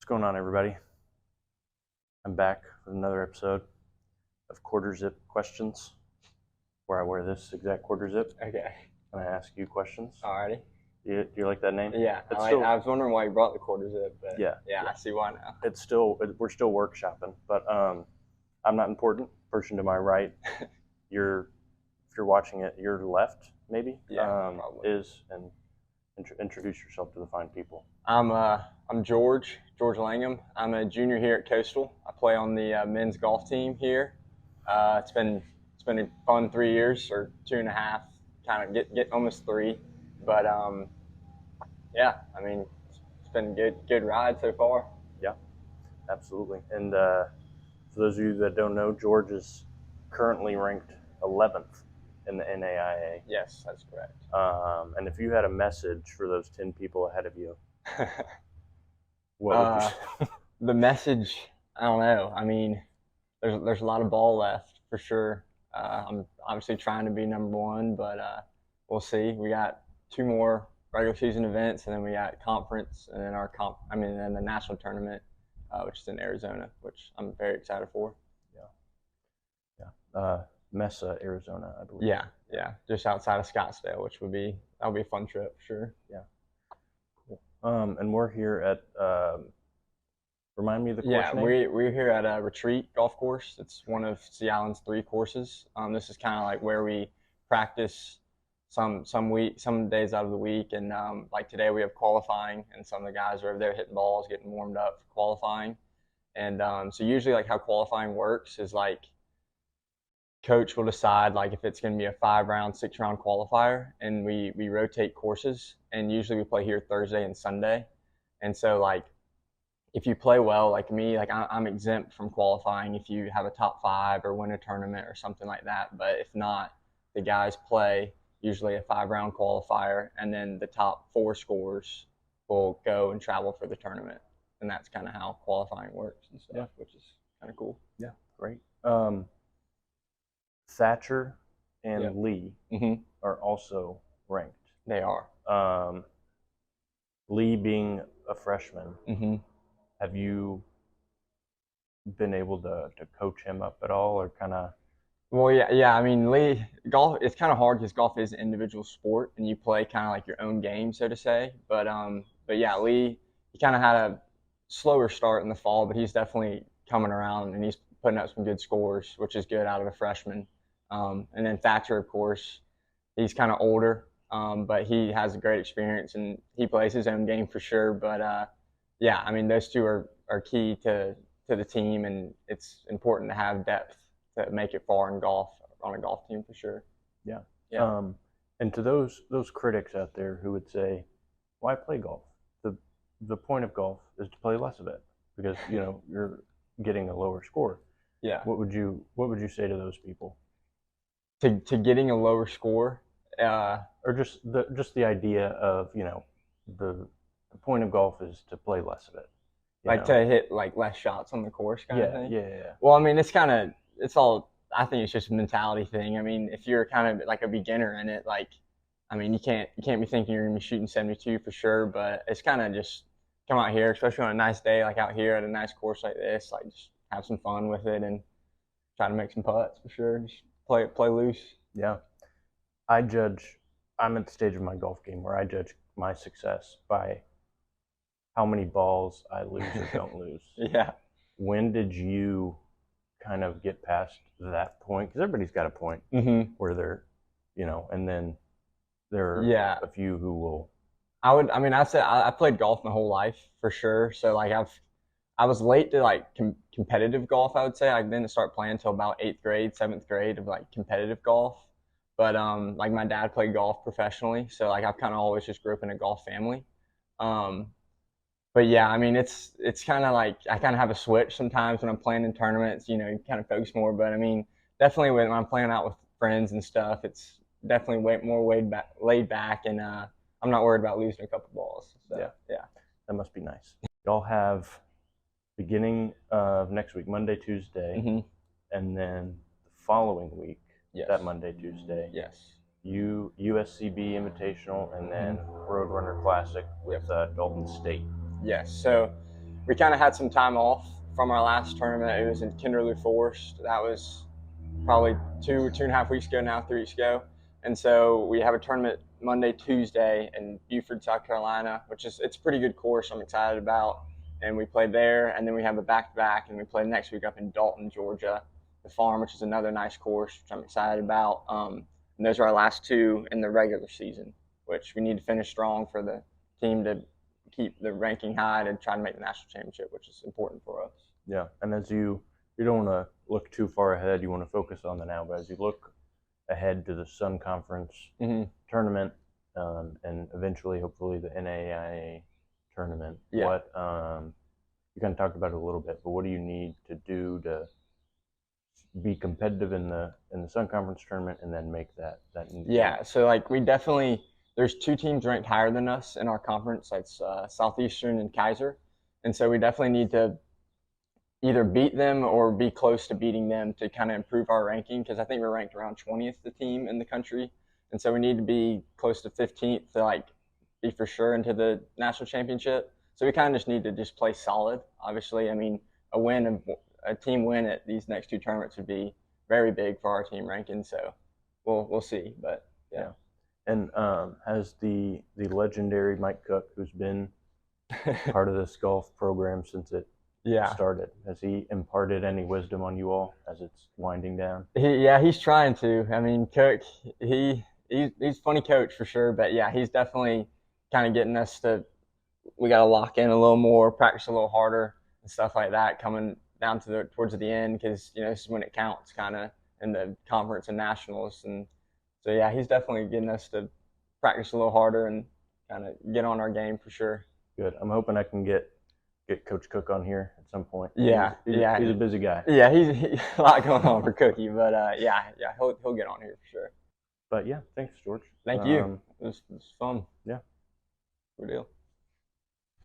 going on, everybody? I'm back with another episode of Quarter Zip Questions, where I wear this exact quarter zip Okay. and I ask you questions. Alrighty. Do you like that name? Yeah. I was wondering why you brought the quarter zip, but yeah, I see why now. We're still workshopping, but I'm not important. Person to my right, if you're watching it, your left maybe. Yeah, probably. And introduce yourself to the fine people. I'm George Langham. I'm a junior here at Coastal. I play on the men's golf team here. It's been a fun 3 years or 2.5, kind of get almost 3, but yeah, I mean it's been a good ride so far. Yeah, absolutely. And for those of you that don't know, George is currently ranked 11th in the NAIA. Yes, that's correct. And if you had a message for those 10 people ahead of you, what would you say? The message, I don't know. I mean, there's a lot of ball left for sure. I'm obviously trying to be number 1, but we'll see. We got 2 more regular season events, and then we got conference, and then then the national tournament, which is in Arizona, which I'm very excited for. Yeah. Mesa, Arizona, I believe. Yeah, just outside of Scottsdale, that'll be a fun trip for sure. Yeah. Cool. And we're here at remind me of the course name? We're here at Retreat Golf Course. It's one of Sea Island's 3 courses. This is kind of like where we practice some days out of the week, and like today we have qualifying, and some of the guys are over there hitting balls, getting warmed up for qualifying. And so usually like how qualifying works is like coach will decide like if it's going to be a 5-round, 6-round qualifier, and we rotate courses, and usually we play here Thursday and Sunday. And so like if you play well, like me, like I'm exempt from qualifying if you have a top 5 or win a tournament or something like that. But if not, the guys play usually a 5-round qualifier, and then the top 4 scores will go and travel for the tournament. And that's kind of how qualifying works and stuff, which is kind of cool. Yeah, great. Thatcher and Lee are also ranked. They are. Lee being a freshman, have you been able to coach him up at all, or kind of? Well, yeah. I mean, Lee, golf, it's kind of hard because golf is an individual sport, and you play kind of like your own game, so to say. But yeah, Lee, he kind of had a slower start in the fall, but he's definitely coming around, and he's putting up some good scores, which is good out of a freshman. And then Thatcher, of course, he's kind of older, but he has a great experience, and he plays his own game for sure. But yeah, I mean, those 2 are key to the team, and it's important to have depth to make it far in golf on a golf team for sure. Yeah. And to those critics out there who would say, why play golf? The point of golf is to play less of it because you're getting a lower score. Yeah. What would you say to those people? To getting a lower score, or just the idea of the point of golf is to play less of it, to hit like less shots on the course kind of thing. Yeah. Well, I mean, I think it's just a mentality thing. I mean, if you're kind of like a beginner in it, like, I mean, you can't be thinking you're gonna be shooting 72 for sure, but it's kind of just come out here, especially on a nice day like out here at a nice course like this, like just have some fun with it and try to make some putts for sure. Just play loose. Yeah. I'm at the stage of my golf game where I judge my success by how many balls I lose or don't lose. Yeah. When did you kind of get past that point? Because everybody's got a point where they're, and then there are a few who will. I'd say I played golf my whole life for sure. So like I was late to like competitive golf, I would say. I didn't start playing until about 8th grade, 7th grade of like competitive golf. But like my dad played golf professionally, so like I've kind of always just grew up in a golf family. But yeah, I mean it's kind of like I kind of have a switch sometimes when I'm playing in tournaments. You kind of focus more. But I mean, definitely when I'm playing out with friends and stuff, it's definitely way more laid back, and I'm not worried about losing a couple balls. So, yeah, that must be nice. Y'all have beginning of next week, Monday, Tuesday, and then the following week, that Monday, Tuesday. Yes. USCB Invitational, and then Roadrunner Classic with Dalton State. Yes. So we kind of had some time off from our last tournament. It was in Kinderloo Forest. That was probably 2.5 weeks ago now, 3 weeks ago. And so we have a tournament Monday, Tuesday in Beaufort, South Carolina, which is it's a pretty good course I'm excited about. And we played there, and then we have a back-to-back, and we play next week up in Dalton, Georgia, the Farm, which is another nice course, which I'm excited about. And those are our last two in the regular season, which we need to finish strong for the team to keep the ranking high to try to make the national championship, which is important for us. Yeah, and as you don't want to look too far ahead, you want to focus on the now, but as you look ahead to the Sun Conference tournament and eventually, hopefully, the NAIA tournament, what you kind of talked about it a little bit, but what do you need to do to be competitive in the Sun Conference tournament and then make that Yeah, so like we definitely there's two teams ranked higher than us in our conference. That's Southeastern and Kaiser, and so we definitely need to either beat them or be close to beating them to kind of improve our ranking, because I think we're ranked around 20th the team in the country, and so we need to be close to 15th to like be for sure into the national championship. So we kind of just need to just play solid. Obviously, I mean a team win at these next two tournaments would be very big for our team ranking. So we'll see, but yeah. And has the legendary Mike Cook, who's been part of this golf program since it started, has he imparted any wisdom on you all as it's winding down? He's trying to. I mean, Cook, he's a funny coach for sure, but yeah, he's definitely kind of getting us to, we got to lock in a little more, practice a little harder and stuff like that coming down to towards the end, because this is when it counts kind of in the conference and nationals. And so yeah, he's definitely getting us to practice a little harder and kind of get on our game for sure. Good. I'm hoping I can get Coach Cook on here at some point. He's a busy guy. Yeah, he's a lot going on for Cookie, but he'll get on here for sure. But yeah, thanks, George. Thank you. It was fun. Yeah. Good deal.